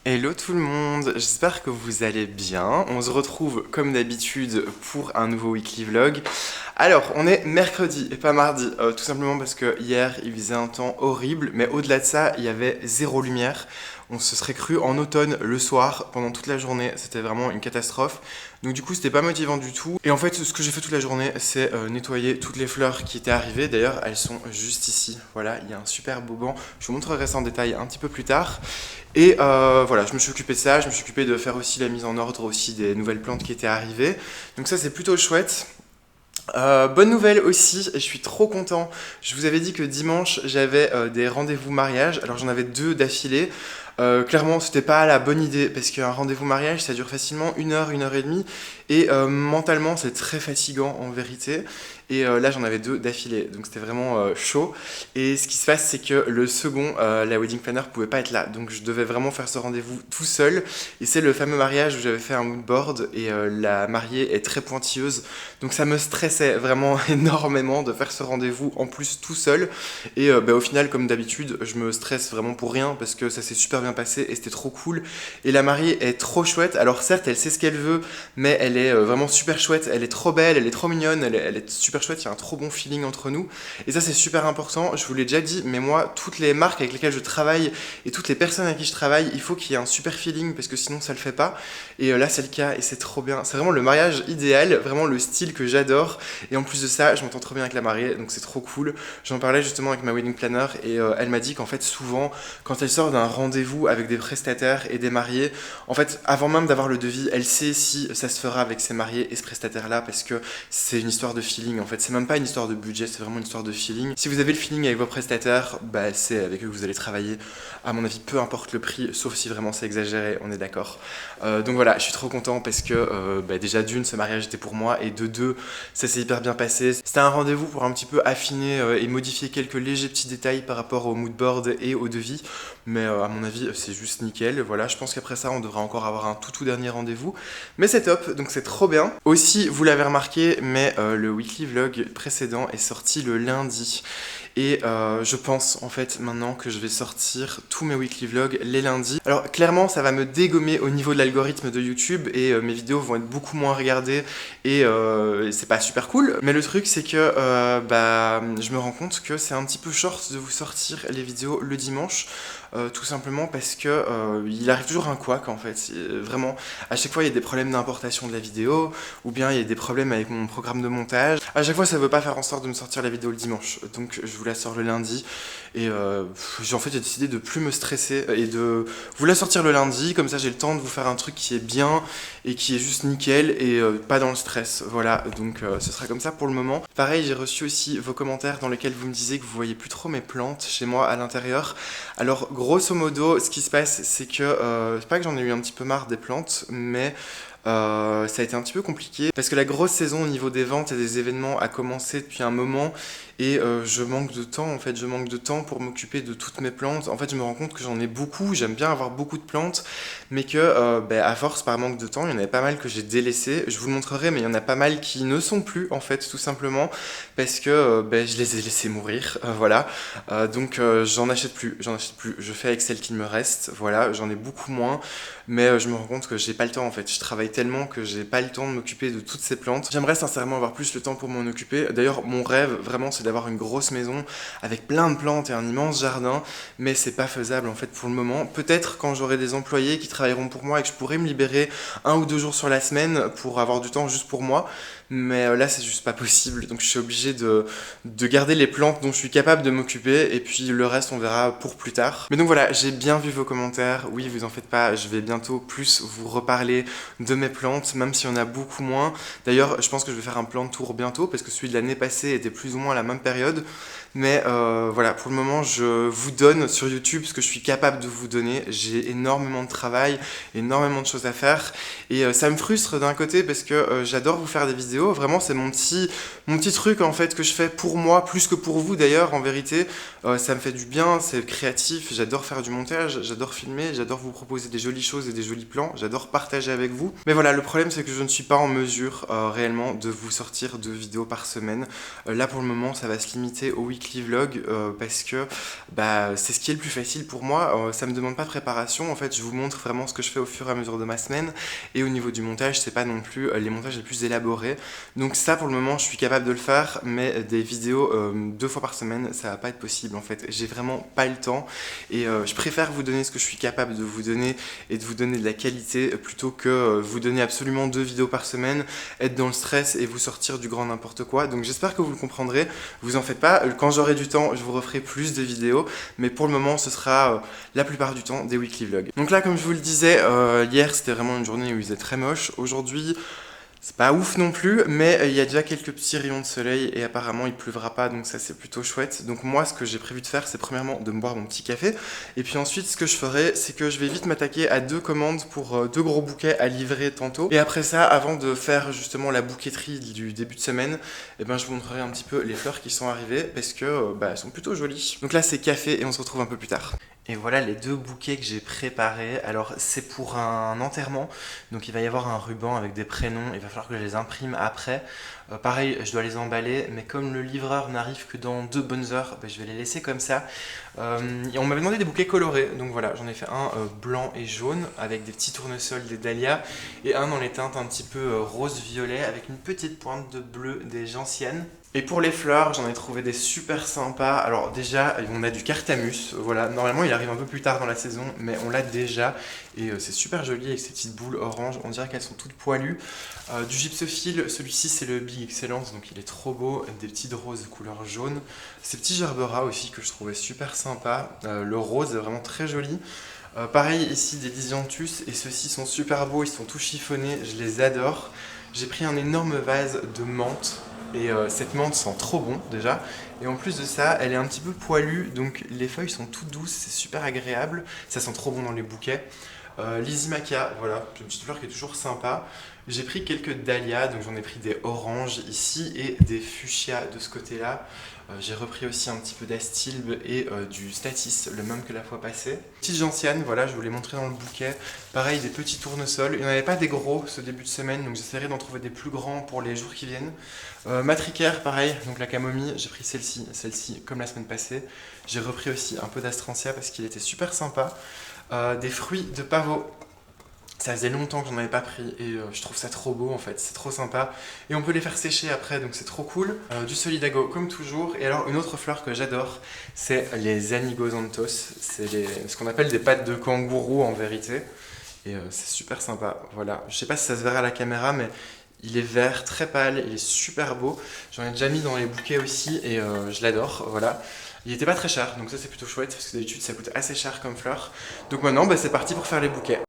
Hello tout le monde, j'espère que vous allez bien. On se retrouve comme d'habitude pour un nouveau weekly vlog. Alors, on est mercredi et pas mardi, tout simplement parce que hier il faisait un temps horrible, mais au-delà de ça, il y avait zéro lumière. On se serait cru en automne le soir pendant toute la journée, c'était vraiment une catastrophe. Donc du coup, c'était pas motivant du tout. Et en fait, ce que j'ai fait toute la journée, c'est nettoyer toutes les fleurs qui étaient arrivées. D'ailleurs, elles sont juste ici. Voilà, il y a un super beau banc. Je vous montrerai ça en détail un petit peu plus tard. Et voilà, je me suis occupé de ça, je me suis occupé de faire aussi la mise en ordre aussi des nouvelles plantes qui étaient arrivées. Donc ça c'est plutôt chouette. Bonne nouvelle aussi, et je suis trop content. Je vous avais dit que dimanche j'avais des rendez-vous mariage, alors j'en avais deux d'affilée. Clairement, c'était pas la bonne idée parce qu'un rendez-vous mariage ça dure facilement une heure et demie, et mentalement c'est très fatigant en vérité. Et là j'en avais deux d'affilée, donc c'était vraiment chaud. Et ce qui se passe, c'est que le second, la wedding planner, pouvait pas être là, donc je devais vraiment faire ce rendez-vous tout seul. Et c'est le fameux mariage où j'avais fait un mood board et la mariée est très pointilleuse, donc ça me stressait vraiment énormément de faire ce rendez-vous en plus tout seul. Et au final, comme d'habitude, je me stresse vraiment pour rien parce que ça s'est super bien passé et c'était trop cool. Et la mariée est trop chouette. Alors certes, elle sait ce qu'elle veut, mais elle est vraiment super chouette. Elle est trop belle, elle est trop mignonne, elle est super chouette. Il y a un trop bon feeling entre nous. Et ça, c'est super important. Je vous l'ai déjà dit, mais moi, toutes les marques avec lesquelles je travaille et toutes les personnes avec qui je travaille, il faut qu'il y ait un super feeling parce que sinon, ça le fait pas. Et là, c'est le cas et c'est trop bien. C'est vraiment le mariage idéal, vraiment le style que j'adore. Et en plus de ça, je m'entends trop bien avec la mariée, donc c'est trop cool. J'en parlais justement avec ma wedding planner et elle m'a dit qu'en fait, souvent, quand elle sort d'un rendez-vous avec des prestataires et des mariés, en fait, avant même d'avoir le devis, elle sait si ça se fera avec ces mariés et ce prestataire-là parce que c'est une histoire de feeling. En fait, c'est même pas une histoire de budget, c'est vraiment une histoire de feeling. Si vous avez le feeling avec vos prestataires, bah, c'est avec eux que vous allez travailler. À mon avis, peu importe le prix, sauf si vraiment c'est exagéré, on est d'accord. Donc voilà, je suis trop content parce que déjà d'une, ce mariage était pour moi, et de deux, ça s'est hyper bien passé. C'était un rendez-vous pour un petit peu affiner et modifier quelques légers petits détails par rapport au mood board et au devis. Mais à mon avis, c'est juste nickel. Voilà, je pense qu'après ça, on devrait encore avoir un tout dernier rendez-vous. Mais c'est top, donc c'est trop bien. Aussi, vous l'avez remarqué, mais le weekly vlog précédent est sorti le lundi. Et je pense en fait maintenant que je vais sortir tous mes weekly vlogs les lundis. Alors clairement ça va me dégommer au niveau de l'algorithme de YouTube et mes vidéos vont être beaucoup moins regardées et c'est pas super cool. Mais le truc c'est que je me rends compte que c'est un petit peu short de vous sortir les vidéos le dimanche. Tout simplement parce que il arrive toujours un couac en fait. Vraiment, à chaque fois il y a des problèmes d'importation de la vidéo, ou bien il y a des problèmes avec mon programme de montage. À chaque fois ça veut pas faire en sorte de me sortir la vidéo le dimanche, donc je vous la sors le lundi. Et j'ai décidé de plus me stresser et de vous la sortir le lundi, comme ça j'ai le temps de vous faire un truc qui est bien et qui est juste nickel et pas dans le stress. Voilà, donc ce sera comme ça pour le moment. Pareil, j'ai reçu aussi vos commentaires dans lesquels vous me disiez que vous voyez plus trop mes plantes chez moi à l'intérieur. Alors grosso modo, ce qui se passe, c'est que c'est pas que j'en ai eu un petit peu marre des plantes, mais ça a été un petit peu compliqué parce que la grosse saison au niveau des ventes et des événements a commencé depuis un moment et je manque de temps en fait, je manque de temps pour m'occuper de toutes mes plantes. En fait, je me rends compte que j'en ai beaucoup, j'aime bien avoir beaucoup de plantes, mais que à force, par manque de temps, il y en avait pas mal que j'ai délaissé. Je vous le montrerai, mais il y en a pas mal qui ne sont plus en fait, tout simplement parce que je les ai laissés mourir, voilà. Donc j'en achète plus, je fais avec celles qui me restent, voilà, j'en ai beaucoup moins. Mais je me rends compte que j'ai pas le temps en fait. Je travaille tellement que j'ai pas le temps de m'occuper de toutes ces plantes. J'aimerais sincèrement avoir plus le temps pour m'en occuper. D'ailleurs, mon rêve vraiment c'est d'avoir une grosse maison avec plein de plantes et un immense jardin, mais c'est pas faisable en fait pour le moment. Peut-être quand j'aurai des employés qui travailleront pour moi et que je pourrai me libérer un ou deux jours sur la semaine pour avoir du temps juste pour moi. Mais là c'est juste pas possible, donc je suis obligé de garder les plantes dont je suis capable de m'occuper et puis le reste on verra pour plus tard. Mais donc voilà, j'ai bien vu vos commentaires, oui vous en faites pas, je vais bientôt plus vous reparler de mes plantes, même s'il y en a beaucoup moins. D'ailleurs je pense que je vais faire un plan de tour bientôt parce que celui de l'année passée était plus ou moins à la même période. Mais voilà, pour le moment je vous donne sur YouTube ce que je suis capable de vous donner. J'ai énormément de travail, énormément de choses à faire et ça me frustre d'un côté parce que j'adore vous faire des vidéos. Vraiment c'est mon petit truc en fait que je fais pour moi plus que pour vous d'ailleurs en vérité. Ça me fait du bien, c'est créatif, j'adore faire du montage, j'adore filmer, j'adore vous proposer des jolies choses et des jolis plans, j'adore partager avec vous. Mais voilà, le problème c'est que je ne suis pas en mesure réellement de vous sortir 2 vidéos par semaine. Là pour le moment ça va se limiter au week weekly vlogs parce que c'est ce qui est le plus facile pour moi. Ça me demande pas de préparation. En fait, je vous montre vraiment ce que je fais au fur et à mesure de ma semaine. Et au niveau du montage, c'est pas non plus les montages les plus élaborés. Donc ça, pour le moment, je suis capable de le faire, mais des vidéos 2 fois par semaine, ça va pas être possible en fait. J'ai vraiment pas le temps et je préfère vous donner ce que je suis capable de vous donner et de vous donner de la qualité plutôt que vous donner absolument 2 vidéos par semaine, être dans le stress et vous sortir du grand n'importe quoi. Donc j'espère que vous le comprendrez. Vous en faites pas. Quand j'aurai du temps, je vous referai plus de vidéos, mais pour le moment, ce sera la plupart du temps des weekly vlogs. Donc là, comme je vous le disais, hier c'était vraiment une journée où il faisait très moche. Aujourd'hui, c'est pas ouf non plus, mais il y a déjà quelques petits rayons de soleil et apparemment il pleuvra pas, donc ça c'est plutôt chouette. Donc moi, ce que j'ai prévu de faire, c'est premièrement de me boire mon petit café, et puis ensuite ce que je ferai, c'est que je vais vite m'attaquer à 2 commandes pour 2 gros bouquets à livrer tantôt. Et après ça, avant de faire justement la bouquetterie du début de semaine, je vous montrerai un petit peu les fleurs qui sont arrivées parce que elles sont plutôt jolies. Donc là c'est café et on se retrouve un peu plus tard. Et voilà les 2 bouquets que j'ai préparés. Alors c'est pour un enterrement, donc il va y avoir un ruban avec des prénoms, il va falloir que je les imprime après. Pareil, je dois les emballer, mais comme le livreur n'arrive que dans 2 bonnes heures, je vais les laisser comme ça. Et on m'avait demandé des bouquets colorés, donc voilà, j'en ai fait un blanc et jaune avec des petits tournesols, des dahlias, et un dans les teintes un petit peu rose-violet avec une petite pointe de bleu des gentianes. Et pour les fleurs, j'en ai trouvé des super sympas. Alors déjà, on a du Cartamus, voilà. Normalement, il arrive un peu plus tard dans la saison, mais on l'a déjà. Et c'est super joli avec ces petites boules orange. On dirait qu'elles sont toutes poilues. Du gypsophile, celui-ci c'est le Big Excellence, donc il est trop beau. Des petites roses de couleur jaune. Ces petits gerbera aussi que je trouvais super sympa. Le rose est vraiment très joli. Pareil ici des Lisianthus, et ceux-ci sont super beaux, ils sont tout chiffonnés, je les adore. J'ai pris un énorme vase de menthe. Et cette menthe sent trop bon déjà. Et en plus de ça, elle est un petit peu poilue, donc les feuilles sont toutes douces, c'est super agréable. Ça sent trop bon dans les bouquets. Lysimaca, voilà, une petite fleur qui est toujours sympa. J'ai pris quelques dahlias, donc j'en ai pris des oranges ici et des fuchsias de ce côté-là. J'ai repris aussi un petit peu d'astilbe et du statis, le même que la fois passée. Petite gentiane, voilà, je vous l'ai montré dans le bouquet. Pareil, des petits tournesols. Il n'y en avait pas des gros ce début de semaine, donc j'essaierai d'en trouver des plus grands pour les jours qui viennent. Matricaire, pareil, donc la camomille, j'ai pris celle-ci comme la semaine passée. J'ai repris aussi un peu d'astrantia parce qu'il était super sympa. Des fruits de pavot. Ça faisait longtemps que j'en avais pas pris et je trouve ça trop beau en fait, c'est trop sympa. Et on peut les faire sécher après, donc c'est trop cool. Du solidago comme toujours. Et alors une autre fleur que j'adore, c'est les anigosanthos. C'est ce qu'on appelle des pattes de kangourou en vérité. Et c'est super sympa, voilà. Je sais pas si ça se verra à la caméra, mais il est vert, très pâle, il est super beau. J'en ai déjà mis dans les bouquets aussi et je l'adore, voilà. Il était pas très cher, donc ça c'est plutôt chouette, parce que d'habitude ça coûte assez cher comme fleur. Donc maintenant, c'est parti pour faire les bouquets.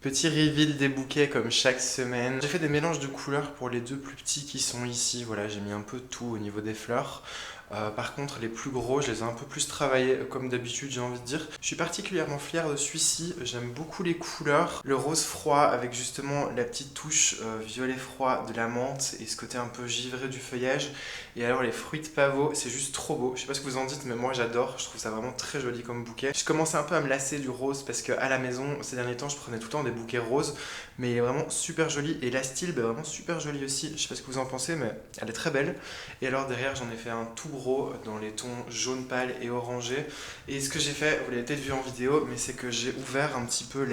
Petit reveal des bouquets comme chaque semaine. J'ai fait des mélanges de couleurs pour les deux plus petits qui sont ici. Voilà, j'ai mis un peu de tout au niveau des fleurs. Par contre, les plus gros, je les ai un peu plus travaillés comme d'habitude, j'ai envie de dire. Je suis particulièrement fier de celui-ci. J'aime beaucoup les couleurs. Le rose froid avec justement la petite touche violet froid de la menthe et ce côté un peu givré du feuillage. Et alors les fruits de pavot, c'est juste trop beau. Je sais pas ce que vous en dites, mais moi j'adore. Je trouve ça vraiment très joli comme bouquet. Je commençais un peu à me lasser du rose parce qu'à la maison, ces derniers temps, je prenais tout le temps des bouquets roses. Mais il est vraiment super joli. Et la style, est vraiment super jolie aussi. Je sais pas ce que vous en pensez, mais elle est très belle. Et alors derrière, j'en ai fait un tout gros dans les tons jaune pâle et orangé. Et ce que j'ai fait, vous l'avez peut-être vu en vidéo, mais c'est que j'ai ouvert un petit peu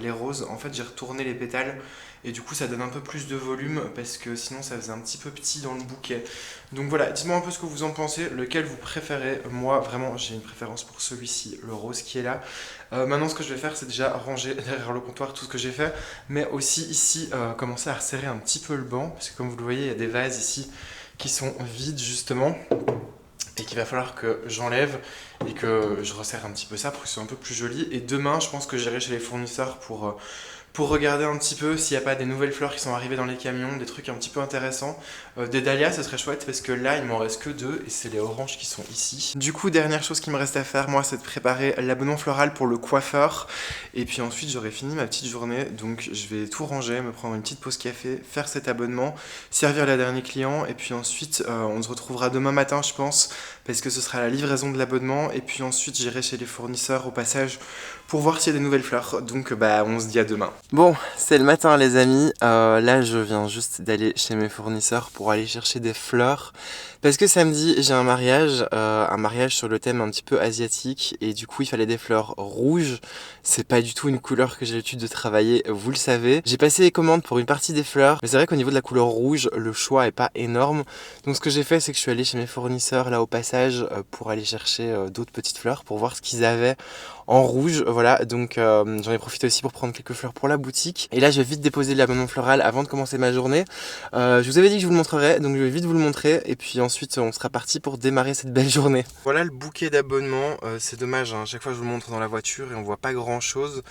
les roses. En fait, j'ai retourné les pétales. Et du coup, ça donne un peu plus de volume parce que sinon, ça faisait un petit peu petit dans le bouquet. Donc voilà, dites-moi un peu ce que vous en pensez, lequel vous préférez. Moi, vraiment, j'ai une préférence pour celui-ci, le rose qui est là. Maintenant, ce que je vais faire, c'est déjà ranger derrière le comptoir tout ce que j'ai fait, mais aussi ici, commencer à resserrer un petit peu le banc, parce que comme vous le voyez, il y a des vases ici qui sont vides justement, et qu'il va falloir que j'enlève et que je resserre un petit peu ça pour que ce soit un peu plus joli. Et demain, je pense que j'irai chez les fournisseurs pour regarder un petit peu s'il n'y a pas des nouvelles fleurs qui sont arrivées dans les camions, des trucs un petit peu intéressants. Des dahlias, ce serait chouette parce que là, il m'en reste que 2 et c'est les oranges qui sont ici. Du coup, dernière chose qui me reste à faire, moi, c'est de préparer l'abonnement floral pour le coiffeur. Et puis ensuite, j'aurai fini ma petite journée. Donc, je vais tout ranger, me prendre une petite pause café, faire cet abonnement, servir les derniers clients. Et puis ensuite, on se retrouvera demain matin, je pense, parce que ce sera la livraison de l'abonnement. Et puis ensuite, j'irai chez les fournisseurs au passage pour voir s'il y a des nouvelles fleurs. Donc, on se dit à demain. Bon, c'est le matin les amis, là je viens juste d'aller chez mes fournisseurs pour aller chercher des fleurs parce que samedi j'ai un mariage sur le thème un petit peu asiatique et du coup il fallait des fleurs rouges, c'est pas du tout une couleur que j'ai l'habitude de travailler, vous le savez. J'ai passé les commandes pour une partie des fleurs, mais c'est vrai qu'au niveau de la couleur rouge, le choix est pas énorme, donc ce que j'ai fait c'est que je suis allé chez mes fournisseurs là au passage pour aller chercher d'autres petites fleurs pour voir ce qu'ils avaient en rouge, voilà, donc j'en ai profité aussi pour prendre quelques fleurs pour la boutique. Et là je vais vite déposer l'abonnement floral avant de commencer ma journée. Je vous avais dit que je vous le montrerais, donc je vais vite vous le montrer et puis ensuite on sera parti pour démarrer cette belle journée. Voilà le bouquet d'abonnements, c'est dommage, hein, chaque fois je vous le montre dans la voiture et on voit pas grand chose,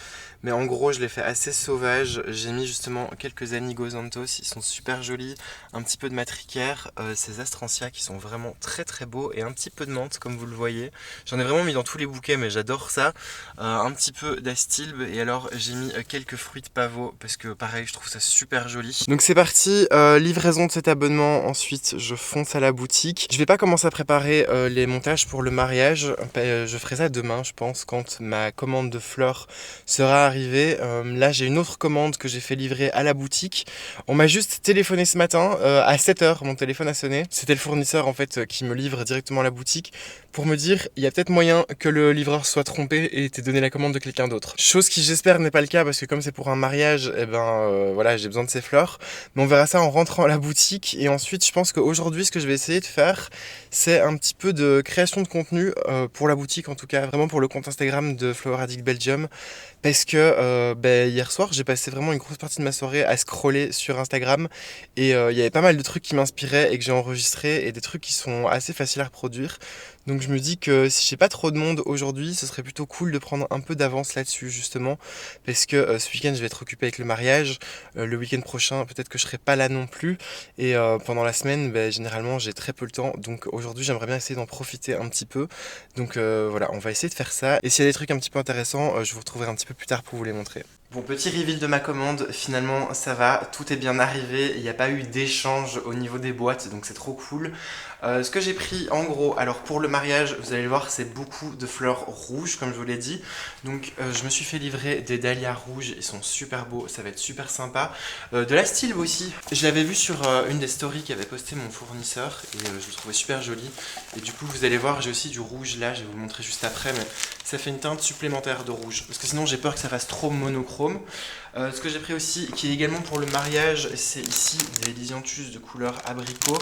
mais en gros je l'ai fait assez sauvage. J'ai mis justement quelques Anigosanthos, ils sont super jolis, un petit peu de matricaire, ces Astrantia qui sont vraiment très très beaux et un petit peu de menthe comme vous le voyez. J'en ai vraiment mis dans tous les bouquets mais j'adore ça. Un petit peu d'astilbe et alors j'ai mis quelques fruits de pavot parce que pareil je trouve ça super joli. Donc c'est parti, livraison de cet abonnement, ensuite je fonce à la boutique. Je vais pas commencer à préparer les montages pour le mariage, je ferai ça demain je pense quand ma commande de fleurs sera arrivée. Là j'ai une autre commande que j'ai fait livrer à la boutique. On m'a juste téléphoné ce matin à 7h, mon téléphone a sonné. C'était le fournisseur en fait qui me livre directement à la boutique pour me dire il y a peut-être moyen que le livreur soit trompé et t'ait donné la commande de quelqu'un d'autre. Chose qui j'espère n'est pas le cas parce que comme c'est pour un mariage, voilà, j'ai besoin de ces fleurs. Mais on verra ça en rentrant à la boutique et ensuite je pense qu'aujourd'hui ce que je vais essayer de faire c'est un petit peu de création de contenu pour la boutique en tout cas, vraiment pour le compte Instagram de Flower Addict Belgium parce que hier soir j'ai passé vraiment une grosse partie de ma soirée à scroller sur Instagram et il y avait pas mal de trucs qui m'inspiraient et que j'ai enregistrés et des trucs qui sont assez faciles à reproduire. Donc je me dis que si j'ai pas trop de monde aujourd'hui, ce serait plutôt cool de prendre un peu d'avance là-dessus justement parce que ce week-end je vais être occupé avec le mariage, le week-end prochain peut-être que je serai pas là non plus et pendant la semaine généralement j'ai très peu le temps donc aujourd'hui j'aimerais bien essayer d'en profiter un petit peu donc voilà on va essayer de faire ça et s'il y a des trucs un petit peu intéressants je vous retrouverai un petit peu plus tard pour vous les montrer. Bon, petit reveal de ma commande, finalement ça va, tout est bien arrivé, il n'y a pas eu d'échange au niveau des boîtes, donc c'est trop cool. Ce que j'ai pris en gros, alors pour le mariage, vous allez le voir, c'est beaucoup de fleurs rouges comme je vous l'ai dit. Donc je me suis fait livrer des dahlias rouges, ils sont super beaux, ça va être super sympa. De l'astilbe aussi, je l'avais vu sur une des stories qu'avait posté mon fournisseur et je le trouvais super joli. Et du coup vous allez voir, j'ai aussi du rouge là, je vais vous le montrer juste après, mais ça fait une teinte supplémentaire de rouge. Parce que sinon j'ai peur que ça fasse trop monochrome. Ce que j'ai pris aussi, qui est également pour le mariage, c'est ici des Lisianthus de couleur abricot.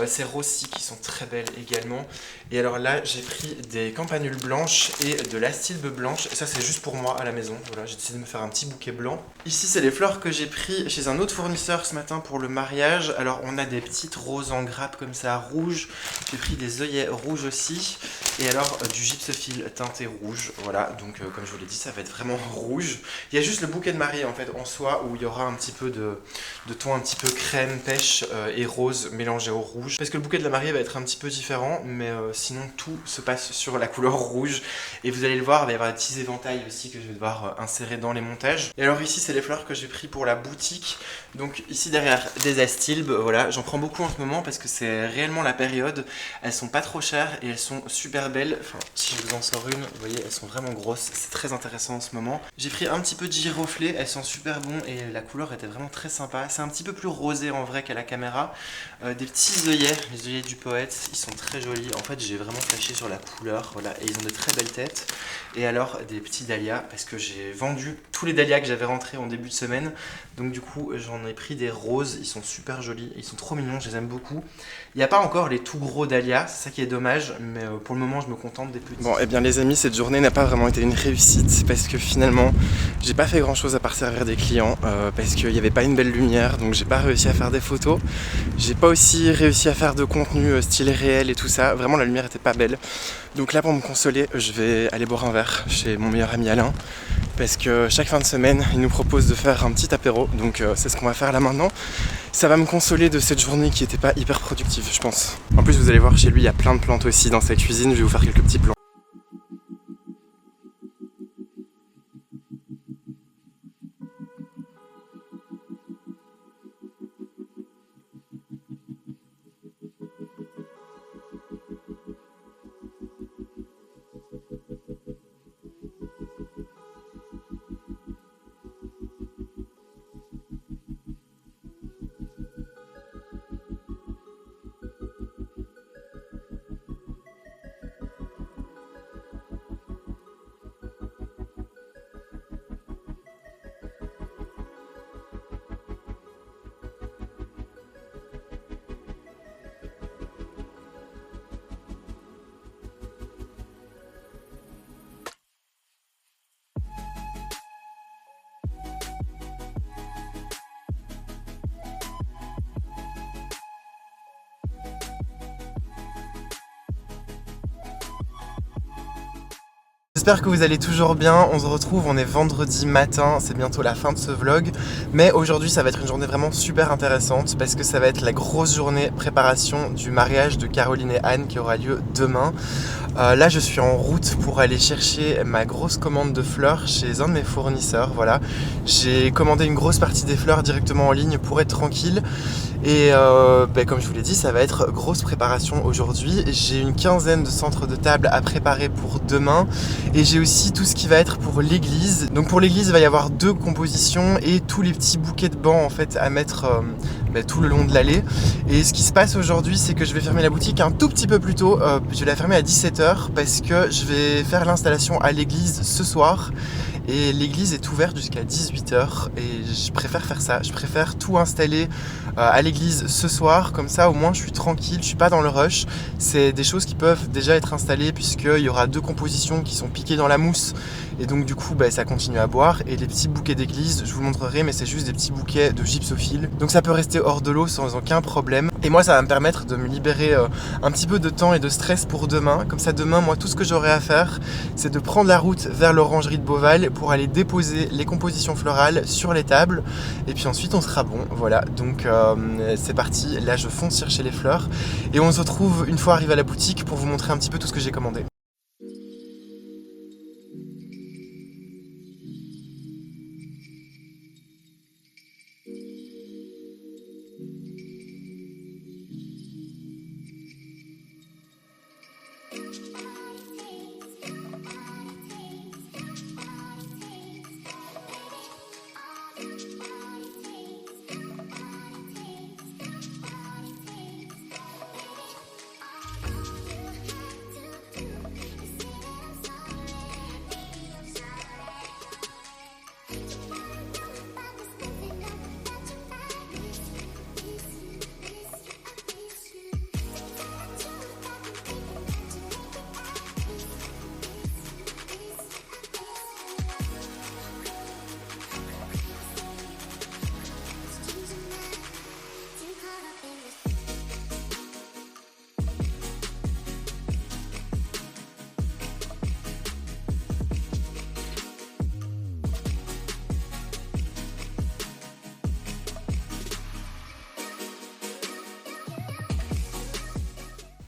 Ces rossis qui sont très belles également. Et alors là, j'ai pris des campanules blanches et de l'astilbe blanche. Et ça, c'est juste pour moi à la maison. Voilà, j'ai décidé de me faire un petit bouquet blanc. Ici, c'est les fleurs que j'ai pris chez un autre fournisseur ce matin pour le mariage. Alors, on a des petites roses en grappe comme ça, rouges. J'ai pris des œillets rouges aussi. Et alors du gypsophile teinté rouge, voilà, donc comme je vous l'ai dit, ça va être vraiment rouge. Il y a juste le bouquet de mariée en fait en soi où il y aura un petit peu de ton un petit peu crème, pêche et rose mélangé au rouge. Parce que le bouquet de la mariée va être un petit peu différent, mais sinon tout se passe sur la couleur rouge. Et vous allez le voir, il va y avoir des petits éventails aussi que je vais devoir insérer dans les montages. Et alors ici c'est les fleurs que j'ai pris pour la boutique. Donc ici derrière des astilbes, voilà, j'en prends beaucoup en ce moment parce que c'est réellement la période. Elles sont pas trop chères et elles sont super belles. Enfin, si je vous en sors une, vous voyez, elles sont vraiment grosses. C'est très intéressant en ce moment. J'ai pris un petit peu de giroflée, elles sont super bons et la couleur était vraiment très sympa. C'est un petit peu plus rosé en vrai qu'à la caméra. Des petits œillets, les œillets du poète, ils sont très jolis. En fait, j'ai vraiment flashé sur la couleur, voilà, et ils ont de très belles têtes. Et alors, des petits dahlias, parce que j'ai vendu tous les dahlias que j'avais rentrés en début de semaine. Donc du coup, j'en ai pris des roses, ils sont super jolis, ils sont trop mignons, je les aime beaucoup. Il n'y a pas encore les tout gros dahlias, c'est ça qui est dommage, mais pour le moment, je me contente des petits. Bon, et bien les amis, cette journée n'a pas vraiment été une réussite, parce que finalement, j'ai pas fait grand chose à part servir des clients, parce qu'il n'y avait pas une belle lumière, donc j'ai pas réussi à faire des photos. J'ai pas aussi réussi à faire de contenu style réel et tout ça, vraiment la lumière était pas belle. Donc là, pour me consoler, je vais aller boire un verre chez mon meilleur ami Alain, parce que chaque fin de semaine, il nous propose de faire un petit apéro, donc c'est ce qu'on va faire là maintenant. Ça va me consoler de cette journée qui n'était pas hyper productive, je pense. En plus, vous allez voir, chez lui, il y a plein de plantes aussi dans sa cuisine, je vais vous faire quelques petits plans. J'espère que vous allez toujours bien, on se retrouve, on est vendredi matin, c'est bientôt la fin de ce vlog. Mais aujourd'hui ça va être une journée vraiment super intéressante parce que ça va être la grosse journée préparation du mariage de Caroline et Anne qui aura lieu demain. Là je suis en route pour aller chercher ma grosse commande de fleurs chez un de mes fournisseurs, voilà. J'ai commandé une grosse partie des fleurs directement en ligne pour être tranquille. Et comme je vous l'ai dit, ça va être grosse préparation aujourd'hui. J'ai une quinzaine de centres de table à préparer pour demain. Et j'ai aussi tout ce qui va être pour l'église. Donc pour l'église, il va y avoir 2 compositions et tous les petits bouquets de bancs en fait à mettre tout le long de l'allée. Et ce qui se passe aujourd'hui, c'est que je vais fermer la boutique un tout petit peu plus tôt. Je vais la fermer à 17h parce que je vais faire l'installation à l'église ce soir. Et l'église est ouverte jusqu'à 18h et je préfère faire ça, je préfère tout installer à l'église ce soir, comme ça au moins je suis tranquille, je suis pas dans le rush. C'est des choses qui peuvent déjà être installées puisqu'il y aura 2 compositions qui sont piquées dans la mousse et donc du coup ça continue à boire. Et les petits bouquets d'église, je vous montrerai, mais c'est juste des petits bouquets de gypsophile, donc ça peut rester hors de l'eau sans aucun problème. Et moi ça va me permettre de me libérer un petit peu de temps et de stress pour demain. Comme ça demain, moi tout ce que j'aurai à faire, c'est de prendre la route vers l'orangerie de Beauval pour aller déposer les compositions florales sur les tables et puis ensuite on sera bon, voilà. Donc c'est parti, là je fonce chercher les fleurs et on se retrouve une fois arrivé à la boutique pour vous montrer un petit peu tout ce que j'ai commandé.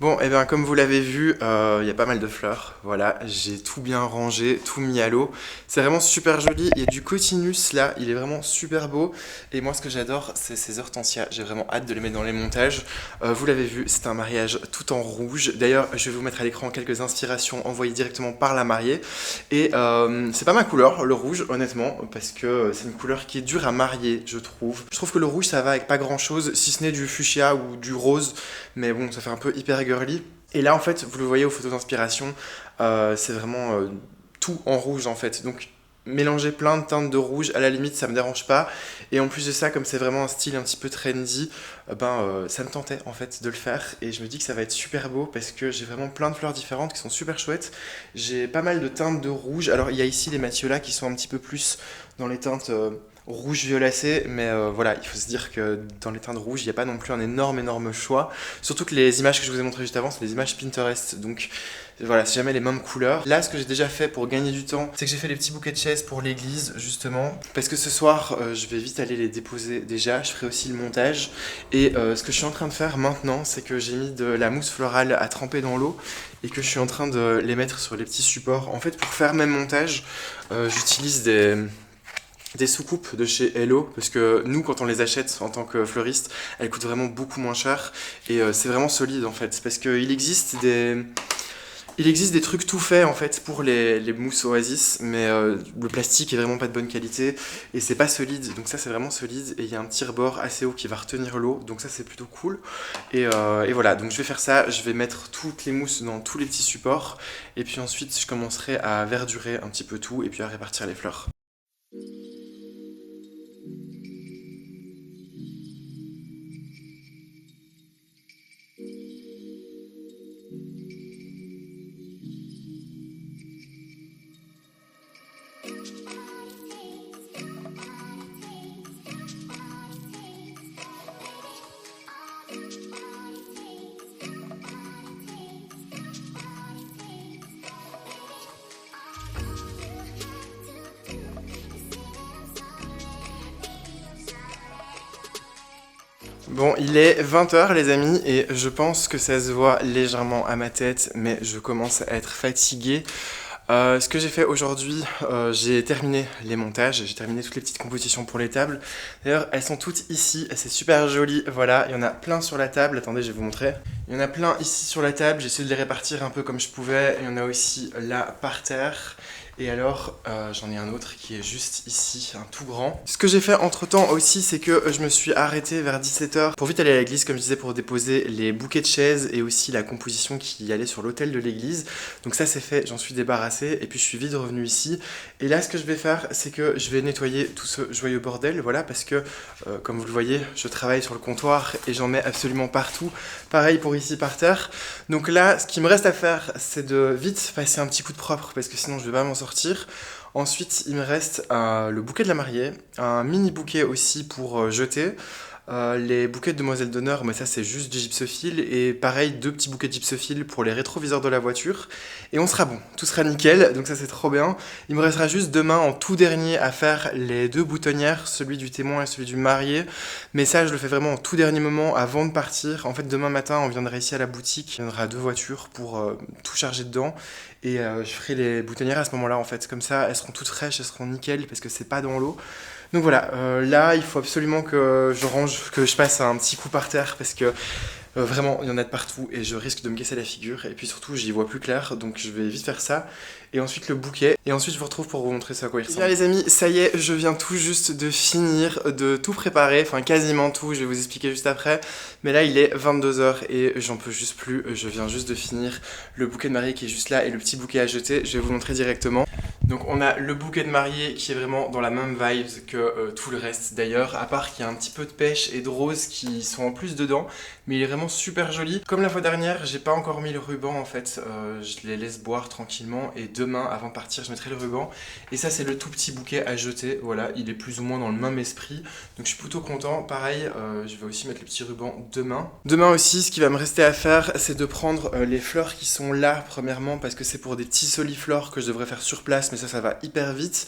Bon, et bien comme vous l'avez vu, il y a pas mal de fleurs. Voilà, j'ai tout bien rangé, tout mis à l'eau. C'est vraiment super joli. Il y a du cotinus là, il est vraiment super beau. Et moi, ce que j'adore, c'est ces hortensias. J'ai vraiment hâte de les mettre dans les montages. Vous l'avez vu, c'est un mariage tout en rouge. D'ailleurs, je vais vous mettre à l'écran quelques inspirations envoyées directement par la mariée. Et c'est pas ma couleur, le rouge, honnêtement, parce que c'est une couleur qui est dure à marier, je trouve. Je trouve que le rouge, ça va avec pas grand chose, si ce n'est du fuchsia ou du rose. Mais bon, ça fait un peu hyper girly. Et là, en fait, vous le voyez aux photos d'inspiration, c'est vraiment tout en rouge, en fait. Donc, mélanger plein de teintes de rouge, à la limite, ça me dérange pas. Et en plus de ça, comme c'est vraiment un style un petit peu trendy, ça me tentait, en fait, de le faire. Et je me dis que ça va être super beau, parce que j'ai vraiment plein de fleurs différentes qui sont super chouettes. J'ai pas mal de teintes de rouge. Alors, il y a ici les Matiola qui sont un petit peu plus dans les teintes... rouge violacé, mais voilà, il faut se dire que dans les teintes rouges, il n'y a pas non plus un énorme choix. Surtout que les images que je vous ai montrées juste avant, c'est des images Pinterest, donc voilà, c'est jamais les mêmes couleurs. Là, ce que j'ai déjà fait pour gagner du temps, c'est que j'ai fait les petits bouquets de chaises pour l'église, justement, parce que ce soir, je vais vite aller les déposer déjà, je ferai aussi le montage. Et ce que je suis en train de faire maintenant, c'est que j'ai mis de la mousse florale à tremper dans l'eau, et que je suis en train de les mettre sur les petits supports. En fait, pour faire mes montages, j'utilise des soucoupes de chez Hello, parce que nous, quand on les achète en tant que fleuriste, elles coûtent vraiment beaucoup moins cher, et c'est vraiment solide en fait, parce qu'il existe des trucs tout faits en fait pour les mousses Oasis, mais le plastique est vraiment pas de bonne qualité, et c'est pas solide, donc ça c'est vraiment solide, et il y a un petit rebord assez haut qui va retenir l'eau, donc ça c'est plutôt cool, et voilà, donc je vais faire ça, je vais mettre toutes les mousses dans tous les petits supports, et puis ensuite je commencerai à verdurer un petit peu tout, et puis à répartir les fleurs. Bon, il est 20h les amis, et je pense que ça se voit légèrement à ma tête, mais je commence à être fatigué. Ce que j'ai fait aujourd'hui, j'ai terminé les montages, j'ai terminé toutes les petites compositions pour les tables. D'ailleurs, elles sont toutes ici, c'est super joli, voilà, il y en a plein sur la table, attendez, je vais vous montrer. Il y en a plein ici sur la table, j'ai essayé de les répartir un peu comme je pouvais, il y en a aussi là par terre. Et alors, j'en ai un autre qui est juste ici, un tout grand. Ce que j'ai fait entre temps aussi, c'est que je me suis arrêté vers 17h pour vite aller à l'église, comme je disais, pour déposer les bouquets de chaises et aussi la composition qui allait sur l'autel de l'église. Donc ça c'est fait, j'en suis débarrassé, et puis je suis vite revenu ici. Et là, ce que je vais faire, c'est que je vais nettoyer tout ce joyeux bordel, voilà, parce que, comme vous le voyez, je travaille sur le comptoir et j'en mets absolument partout. Pareil pour ici par terre. Donc là, ce qui me reste à faire, c'est de vite passer un petit coup de propre, parce que sinon je vais pas m'en sortir. Ensuite, il me reste le bouquet de la mariée, un mini bouquet aussi pour jeter, les bouquets de demoiselles d'honneur, mais ça c'est juste du gypsophile, et pareil, 2 petits bouquets de gypsophile pour les rétroviseurs de la voiture, et on sera bon, tout sera nickel, donc ça c'est trop bien. Il me restera juste demain en tout dernier à faire les 2 boutonnières, celui du témoin et celui du marié, mais ça je le fais vraiment en tout dernier moment avant de partir. En fait, demain matin on viendra ici à la boutique, il y aura 2 voitures pour tout charger dedans, et je ferai les boutonnières à ce moment-là en fait, comme ça elles seront toutes fraîches, elles seront nickel parce que c'est pas dans l'eau. Donc voilà, là il faut absolument que je range, que je passe un petit coup par terre, parce que vraiment il y en a de partout et je risque de me casser la figure, et puis surtout j'y vois plus clair, donc je vais vite faire ça. Et ensuite le bouquet, et ensuite je vous retrouve pour vous montrer ça à quoi il ressemble. Bien les amis, ça y est, je viens tout juste de finir de tout préparer, enfin quasiment tout, je vais vous expliquer juste après. Mais là il est 22h et j'en peux juste plus, je viens juste de finir le bouquet de mariée qui est juste là et le petit bouquet à jeter, je vais vous montrer directement. Donc on a le bouquet de mariée qui est vraiment dans la même vibe que tout le reste d'ailleurs, à part qu'il y a un petit peu de pêche et de rose qui sont en plus dedans, mais il est vraiment super joli. Comme la fois dernière, j'ai pas encore mis le ruban en fait, je les laisse boire tranquillement, et demain avant de partir je mettrai le ruban. Et ça c'est le tout petit bouquet à jeter, voilà, il est plus ou moins dans le même esprit, donc je suis plutôt content. Pareil, je vais aussi mettre le petit ruban demain. Demain aussi, ce qui va me rester à faire, c'est de prendre les fleurs qui sont là premièrement, parce que c'est pour des petits soliflores que je devrais faire sur place, mais ça va hyper vite.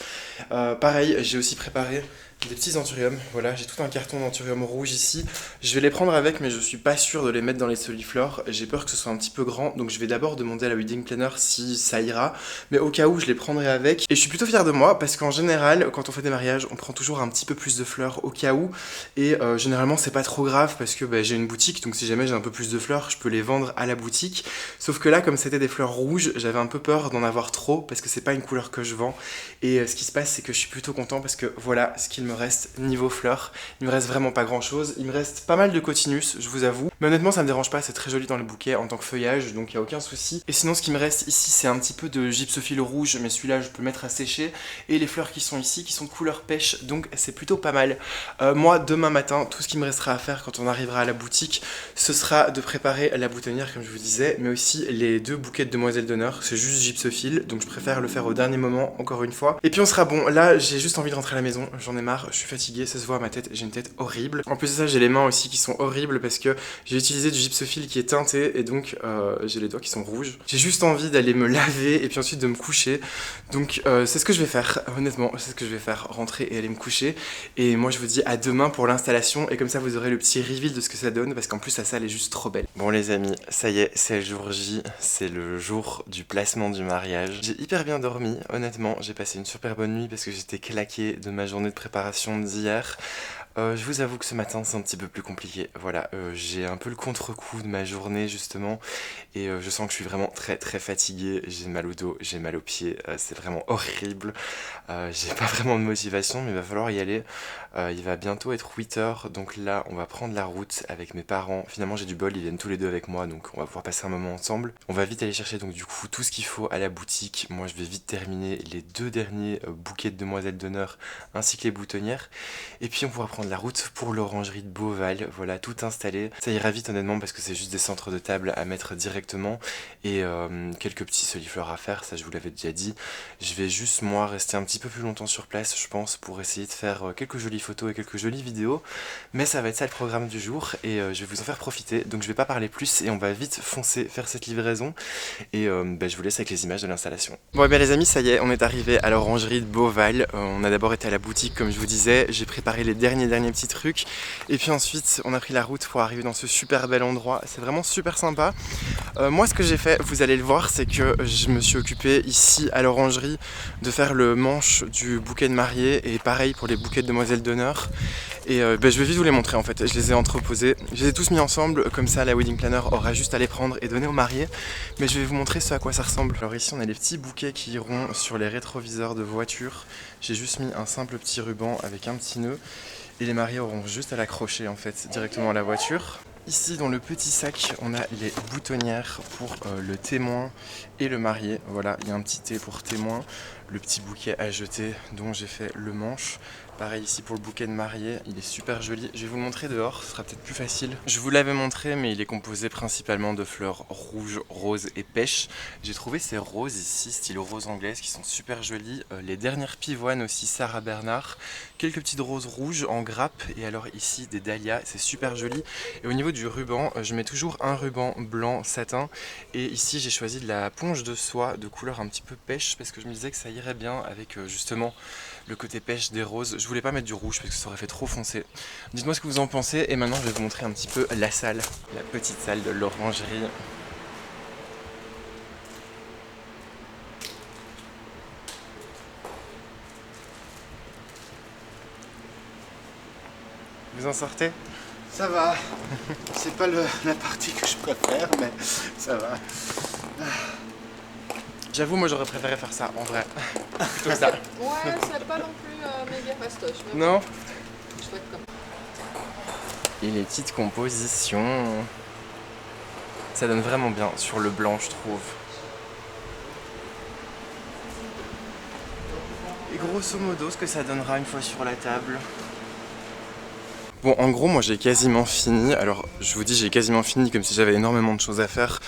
Pareil, j'ai aussi préparé Des petits anthuriums, voilà, j'ai tout un carton d'anthurium rouge ici. Je vais les prendre avec, mais je suis pas sûr de les mettre dans les soliflores. J'ai peur que ce soit un petit peu grand, donc je vais d'abord demander à la wedding planner si ça ira. Mais au cas où, je les prendrai avec. Et je suis plutôt fier de moi, parce qu'en général, quand on fait des mariages, on prend toujours un petit peu plus de fleurs au cas où. Et généralement, c'est pas trop grave, parce que j'ai une boutique, donc si jamais j'ai un peu plus de fleurs, je peux les vendre à la boutique. Sauf que là, comme c'était des fleurs rouges, j'avais un peu peur d'en avoir trop, parce que c'est pas une couleur que je vends. Et ce qui se passe, c'est que je suis plutôt content, parce que voilà ce qu'il me reste niveau fleurs. Il me reste vraiment pas grand chose. Il me reste pas mal de cotinus, je vous avoue. Mais honnêtement, ça me dérange pas, c'est très joli dans le bouquet en tant que feuillage, donc y a aucun souci. Et sinon, ce qui me reste ici, c'est un petit peu de gypsophile rouge, mais celui-là, je peux le mettre à sécher. Et les fleurs qui sont ici, qui sont couleur pêche, donc c'est plutôt pas mal. Moi, demain matin, tout ce qui me restera à faire quand on arrivera à la boutique, ce sera de préparer la boutonnière, comme je vous disais, mais aussi les 2 bouquets de demoiselles d'honneur. C'est juste gypsophile, donc je préfère le faire au dernier moment, encore une fois. Et puis on sera bon. Là, j'ai juste envie de rentrer à la maison, j'en ai marre, je suis fatigué, ça se voit à ma tête, j'ai une tête horrible. En plus de ça, j'ai les mains aussi qui sont horribles parce que j'ai utilisé du gypsophile qui est teinté et donc j'ai les doigts qui sont rouges. J'ai juste envie d'aller me laver et puis ensuite de me coucher. Donc c'est ce que je vais faire, honnêtement, c'est ce que je vais faire, rentrer et aller me coucher. Et moi je vous dis à demain pour l'installation et comme ça vous aurez le petit reveal de ce que ça donne parce qu'en plus la salle est juste trop belle. Bon les amis, ça y est, c'est le jour J, c'est le jour du placement du mariage. J'ai hyper bien dormi, honnêtement, j'ai passé une super bonne nuit parce que j'étais claqué de ma journée de préparation d'hier. Je vous avoue que ce matin c'est un petit peu plus compliqué, voilà, j'ai un peu le contre-coup de ma journée justement et je sens que je suis vraiment très très fatigué, j'ai mal au dos, j'ai mal aux pieds, c'est vraiment horrible, j'ai pas vraiment de motivation mais il va falloir y aller, il va bientôt être 8h donc là on va prendre la route avec mes parents, finalement j'ai du bol, ils viennent tous les deux avec moi donc on va pouvoir passer un moment ensemble, on va vite aller chercher donc du coup tout ce qu'il faut à la boutique, moi je vais vite terminer les 2 derniers bouquets de demoiselles d'honneur ainsi que les boutonnières et puis on pourra prendre la route pour l'orangerie de Beauval, voilà tout installé. Ça ira vite honnêtement parce que c'est juste des centres de table à mettre directement et quelques petits solifleurs à faire, ça je vous l'avais déjà dit. Je vais juste moi rester un petit peu plus longtemps sur place je pense pour essayer de faire quelques jolies photos et quelques jolies vidéos mais ça va être ça le programme du jour et je vais vous en faire profiter donc je vais pas parler plus et on va vite foncer faire cette livraison et je vous laisse avec les images de l'installation. Bon et bien les amis ça y est on est arrivé à l'orangerie de Beauval, on a d'abord été à la boutique comme je vous disais, j'ai préparé les derniers petits trucs et puis ensuite on a pris la route pour arriver dans ce super bel endroit, c'est vraiment super sympa. Moi ce que j'ai fait, vous allez le voir, c'est que je me suis occupé ici à l'orangerie de faire le manche du bouquet de mariée et pareil pour les bouquets de demoiselles d'honneur et je vais vite vous les montrer en fait, je les ai entreposés, je les ai tous mis ensemble comme ça la wedding planner aura juste à les prendre et donner aux mariés mais je vais vous montrer ce à quoi ça ressemble. Alors ici on a les petits bouquets qui iront sur les rétroviseurs de voiture, j'ai juste mis un simple petit ruban avec un petit nœud et les mariés auront juste à l'accrocher en fait directement à la voiture. Ici dans le petit sac on a les boutonnières pour le témoin et le marié, voilà il y a un petit thé pour témoin, le petit bouquet à jeter dont j'ai fait le manche. Pareil ici pour le bouquet de mariée, il est super joli. Je vais vous le montrer dehors, ce sera peut-être plus facile. Je vous l'avais montré mais il est composé principalement de fleurs rouges, roses et pêches. J'ai trouvé ces roses ici, style rose anglaise, qui sont super jolies. Les dernières pivoines aussi, Sarah Bernard. Quelques petites roses rouges en grappe et alors ici des dahlias, c'est super joli. Et au niveau du ruban, je mets toujours un ruban blanc satin. Et ici j'ai choisi de la ponche de soie de couleur un petit peu pêche parce que je me disais que ça irait bien avec justement le côté pêche des roses. Je voulais pas mettre du rouge parce que ça aurait fait trop foncé. Dites-moi ce que vous en pensez et maintenant je vais vous montrer un petit peu la salle, la petite salle de l'orangerie. Vous en sortez? Ça va. C'est pas la partie que je préfère, mais ça va. J'avoue, moi j'aurais préféré faire ça en vrai. Plutôt que ça. Ouais, c'est pas non plus méga fastoche. Mais Non? chouette comme. Et les petites compositions. Ça donne vraiment bien sur le blanc, je trouve. Et grosso modo, ce que ça donnera une fois sur la table. Bon, en gros, moi j'ai quasiment fini. Alors, je vous dis, j'ai quasiment fini comme si j'avais énormément de choses à faire.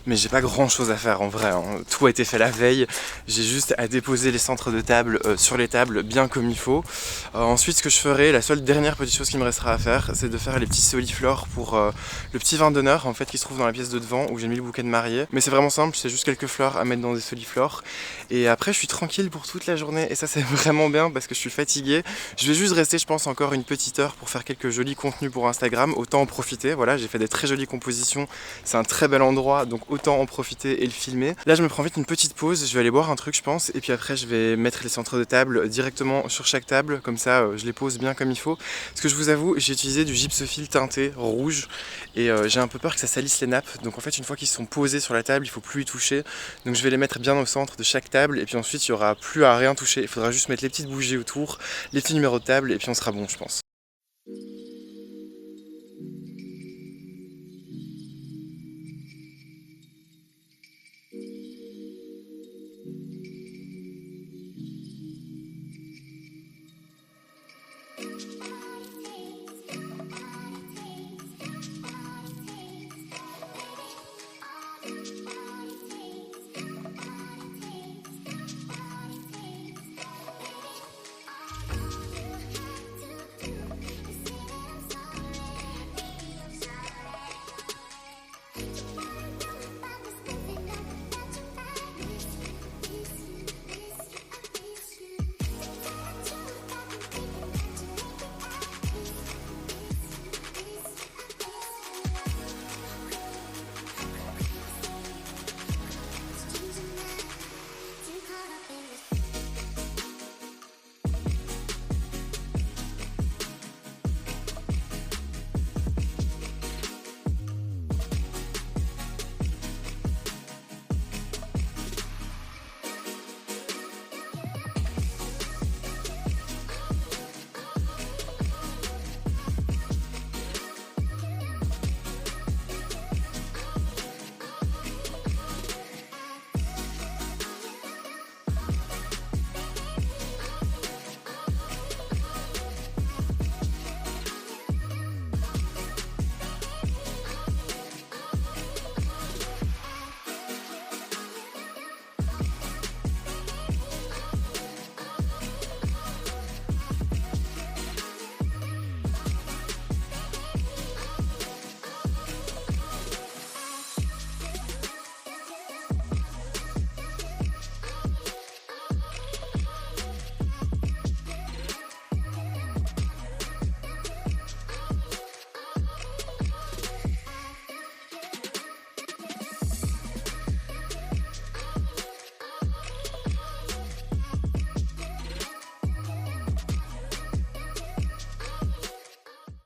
mais j'ai pas grand chose à faire en vrai, hein. Tout a été fait la veille, j'ai juste à déposer les centres de table sur les tables bien comme il faut. Ensuite ce que je ferai, la seule dernière petite chose qui me restera à faire, c'est de faire les petits soliflores pour le petit vin d'honneur en fait qui se trouve dans la pièce de devant où j'ai mis le bouquet de mariée. Mais c'est vraiment simple, c'est juste quelques fleurs à mettre dans des soliflores. Et après je suis tranquille pour toute la journée et ça c'est vraiment bien parce que je suis fatigué. Je vais juste rester je pense encore une petite heure pour faire quelques jolis contenus pour Instagram, autant en profiter. Voilà, j'ai fait des très jolies compositions, c'est un très bel endroit donc autant en profiter et le filmer. Là je me prends vite une petite pause, je vais aller boire un truc je pense et puis après je vais mettre les centres de table directement sur chaque table, comme ça je les pose bien comme il faut. Parce que je vous avoue, j'ai utilisé du gypsophile teinté rouge et j'ai un peu peur que ça salisse les nappes. Donc en fait une fois qu'ils sont posés sur la table, il faut plus y toucher. Donc je vais les mettre bien au centre de chaque table et puis ensuite il n'y aura plus à rien toucher. Il faudra juste mettre les petites bougies autour, les petits numéros de table et puis on sera bon je pense.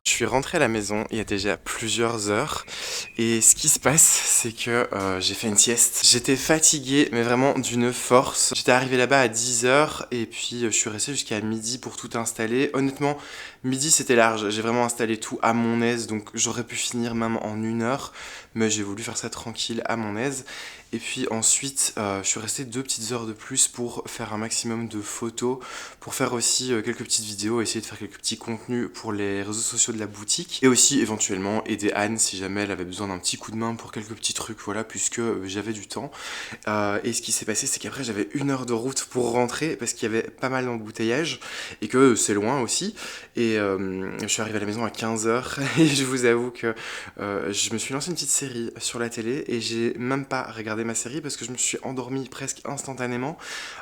Je suis rentré à la maison il y a déjà plusieurs heures et ce qui se passe c'est que j'ai fait une sieste. J'étais fatigué mais vraiment d'une force. J'étais arrivé là-bas à 10h et puis je suis resté jusqu'à midi pour tout installer. Honnêtement midi c'était large, j'ai vraiment installé tout à mon aise donc j'aurais pu finir même en 1 heure mais j'ai voulu faire ça tranquille à mon aise. Et puis ensuite, je suis resté 2 petites heures de plus pour faire un maximum de photos, pour faire aussi quelques petites vidéos, essayer de faire quelques petits contenus pour les réseaux sociaux de la boutique. Et aussi éventuellement aider Anne si jamais elle avait besoin d'un petit coup de main pour quelques petits trucs, voilà, puisque j'avais du temps. Et ce qui s'est passé, c'est qu'après j'avais 1 heure de route pour rentrer parce qu'il y avait pas mal d'embouteillages et que c'est loin aussi. Et je suis arrivé à la maison à 15h et je vous avoue que je me suis lancé une petite série sur la télé et j'ai même pas regardé ma série parce que je me suis endormi presque instantanément.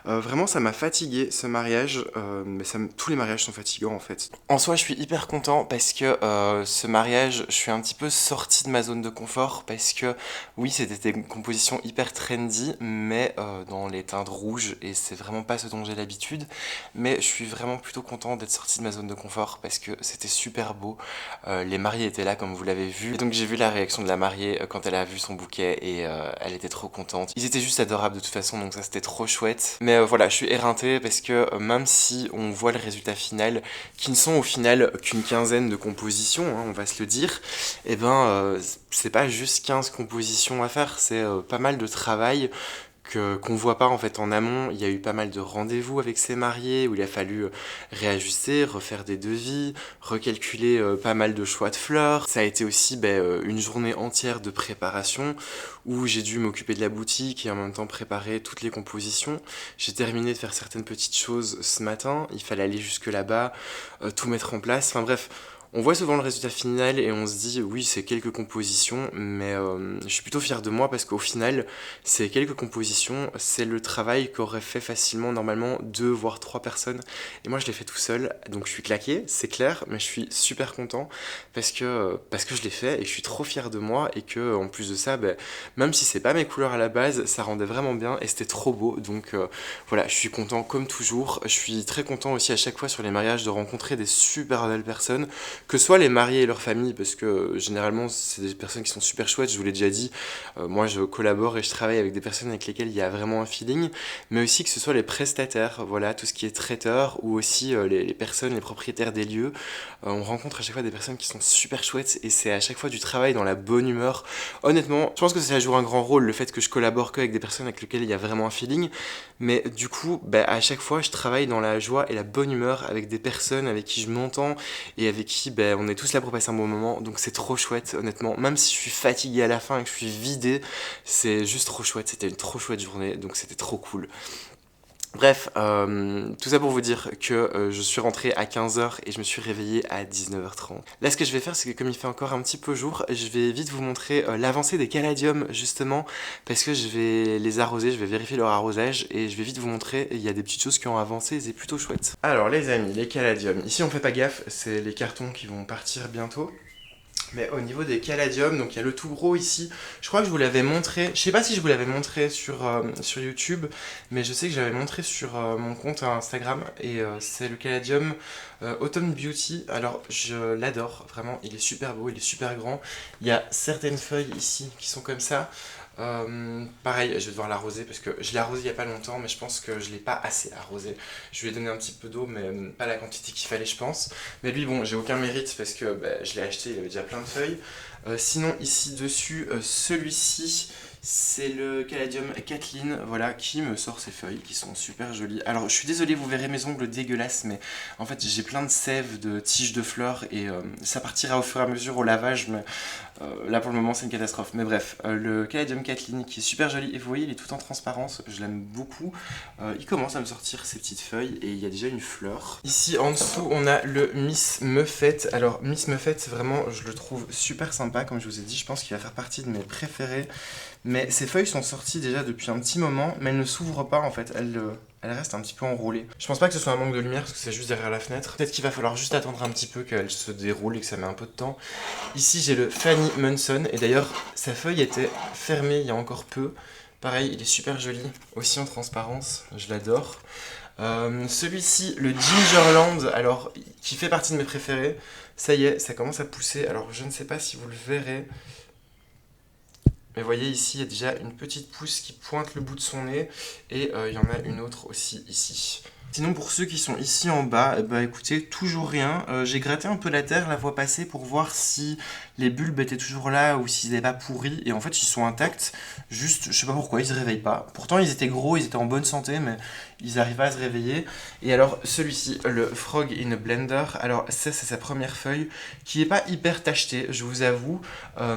Vraiment ça m'a fatigué ce mariage, mais tous les mariages sont fatigants en fait. En soi je suis hyper content parce que ce mariage je suis un petit peu sorti de ma zone de confort parce que oui c'était une composition hyper trendy mais dans les teintes rouges et c'est vraiment pas ce dont j'ai l'habitude, mais je suis vraiment plutôt content d'être sorti de ma zone de confort parce que c'était super beau. Les mariés étaient là comme vous l'avez vu et donc j'ai vu la réaction de la mariée quand elle a vu son bouquet et elle était trop contente. Ils étaient juste adorables de toute façon donc ça c'était trop chouette. Mais voilà je suis éreinté parce que même si on voit le résultat final qui ne sont au final qu'une quinzaine de compositions hein, on va se le dire, et ben c'est pas juste 15 compositions à faire, c'est pas mal de travail qu'on voit pas en fait en amont. Il y a eu pas mal de rendez-vous avec ces mariés où il a fallu réajuster, refaire des devis, recalculer pas mal de choix de fleurs. Ça a été aussi une journée entière de préparation où j'ai dû m'occuper de la boutique et en même temps préparer toutes les compositions. J'ai terminé de faire certaines petites choses ce matin, il fallait aller jusque là-bas, tout mettre en place, enfin bref. On voit souvent le résultat final et on se dit oui c'est quelques compositions mais je suis plutôt fier de moi parce qu'au final ces quelques compositions c'est le travail qu'auraient fait facilement normalement 2 voire 3 personnes et moi je l'ai fait tout seul donc je suis claqué c'est clair mais je suis super content parce que je l'ai fait et je suis trop fier de moi et que en plus de ça même si c'est pas mes couleurs à la base ça rendait vraiment bien et c'était trop beau donc voilà je suis content comme toujours, je suis très content aussi à chaque fois sur les mariages de rencontrer des super belles personnes que ce soit les mariés et leurs familles, parce que généralement c'est des personnes qui sont super chouettes, je vous l'ai déjà dit, moi je collabore et je travaille avec des personnes avec lesquelles il y a vraiment un feeling, mais aussi que ce soit les prestataires, voilà, tout ce qui est traiteur, ou aussi les personnes, les propriétaires des lieux, on rencontre à chaque fois des personnes qui sont super chouettes, et c'est à chaque fois du travail dans la bonne humeur. Honnêtement, je pense que ça joue un grand rôle, le fait que je collabore que avec des personnes avec lesquelles il y a vraiment un feeling, mais du coup, à chaque fois je travaille dans la joie et la bonne humeur avec des personnes avec qui je m'entends, et avec qui on est tous là pour passer un bon moment, donc c'est trop chouette honnêtement, même si je suis fatigué à la fin et que je suis vidé, c'est juste trop chouette, c'était une trop chouette journée, donc c'était trop cool. Bref, tout ça pour vous dire que je suis rentré à 15h et je me suis réveillé à 19h30. Là ce que je vais faire c'est que comme il fait encore un petit peu jour, je vais vite vous montrer l'avancée des caladiums justement parce que je vais les arroser, je vais vérifier leur arrosage et je vais vite vous montrer, il y a des petites choses qui ont avancé, c'est plutôt chouette. Alors les amis, les caladiums, ici on fait pas gaffe, c'est les cartons qui vont partir bientôt. Mais au niveau des caladiums, donc il y a le tout gros ici, je crois que je vous l'avais montré, je sais pas si je vous l'avais montré sur YouTube, mais je sais que j'avais montré sur mon compte Instagram, et c'est le caladium Autumn Beauty. Alors je l'adore, vraiment, il est super beau, il est super grand, il y a certaines feuilles ici qui sont comme ça. Pareil, je vais devoir l'arroser parce que je l'ai arrosé il n'y a pas longtemps, mais je pense que je l'ai pas assez arrosé. Je lui ai donné un petit peu d'eau, mais pas la quantité qu'il fallait, je pense. Mais lui, bon, j'ai aucun mérite parce que je l'ai acheté, il avait déjà plein de feuilles. Sinon, ici dessus, celui-ci, c'est le Caladium Kathleen, voilà, qui me sort ses feuilles qui sont super jolies. Alors, je suis désolé, vous verrez mes ongles dégueulasses, mais en fait, j'ai plein de sève, de tiges de fleurs, et ça partira au fur et à mesure au lavage, mais là pour le moment c'est une catastrophe. Mais bref, le Caladium Kathleen qui est super joli, et vous voyez il est tout en transparence, je l'aime beaucoup. Il commence à me sortir ses petites feuilles et il y a déjà une fleur. Ici en dessous on a le Miss Muffet. Alors Miss Muffet vraiment je le trouve super sympa, comme je vous ai dit, je pense qu'il va faire partie de mes préférés. Mais ces feuilles sont sorties déjà depuis un petit moment, mais elles ne s'ouvrent pas en fait, elles restent un petit peu enroulées. Je pense pas que ce soit un manque de lumière parce que c'est juste derrière la fenêtre. Peut-être qu'il va falloir juste attendre un petit peu qu'elle se déroule et que ça met un peu de temps. Ici j'ai le Fanny Munson, et d'ailleurs sa feuille était fermée il y a encore peu. Pareil, il est super joli, aussi en transparence, je l'adore. Celui-ci, le Gingerland, alors qui fait partie de mes préférés. Ça y est, ça commence à pousser, alors je ne sais pas si vous le verrez. Mais vous voyez ici, il y a déjà une petite pousse qui pointe le bout de son nez, et il y en a une autre aussi ici. Sinon pour ceux qui sont ici en bas, écoutez, toujours rien. J'ai gratté un peu la terre la fois passée pour voir si les bulbes étaient toujours là ou s'ils n'avaient pas pourri, et en fait ils sont intacts, juste je sais pas pourquoi ils se réveillent pas. Pourtant ils étaient gros, ils étaient en bonne santé, mais ils arrivent pas à se réveiller. Et alors celui-ci, le Frog in a Blender, alors ça c'est sa première feuille qui est pas hyper tachetée, je vous avoue,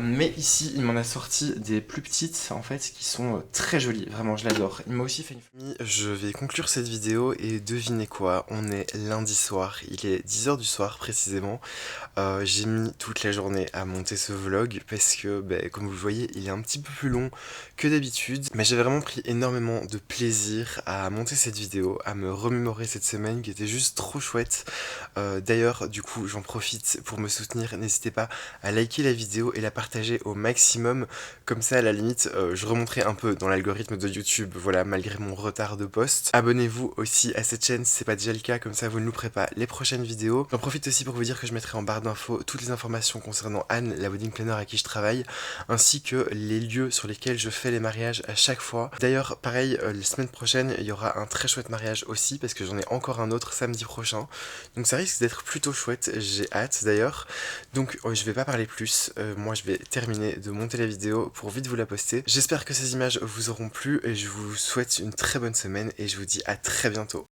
mais ici il m'en a sorti des plus petites en fait qui sont très jolies, vraiment je l'adore. Il m'a aussi fait une famille. Je vais conclure cette vidéo et devinez quoi, on est lundi soir, il est 10h du soir précisément. J'ai mis toute la journée à monter ce vlog parce que comme vous le voyez il est un petit peu plus long que d'habitude, mais j'ai vraiment pris énormément de plaisir à monter cette vidéo, à me remémorer cette semaine qui était juste trop chouette. D'ailleurs du coup j'en profite pour me soutenir, n'hésitez pas à liker la vidéo et la partager au maximum, comme ça à la limite je remonterai un peu dans l'algorithme de YouTube, voilà, malgré mon retard de poste. Abonnez-vous aussi à cette cette chaîne si c'est pas déjà le cas, comme ça vous ne louperez pas les prochaines vidéos. J'en profite aussi pour vous dire que je mettrai en barre d'infos toutes les informations concernant Anne, la wedding planner à qui je travaille, ainsi que les lieux sur lesquels je fais les mariages à chaque fois. D'ailleurs, pareil, la semaine prochaine, il y aura un très chouette mariage aussi, parce que j'en ai encore un autre samedi prochain. Donc ça risque d'être plutôt chouette, j'ai hâte d'ailleurs. Donc je vais pas parler plus, moi je vais terminer de monter la vidéo pour vite vous la poster. J'espère que ces images vous auront plu et je vous souhaite une très bonne semaine et je vous dis à très bientôt.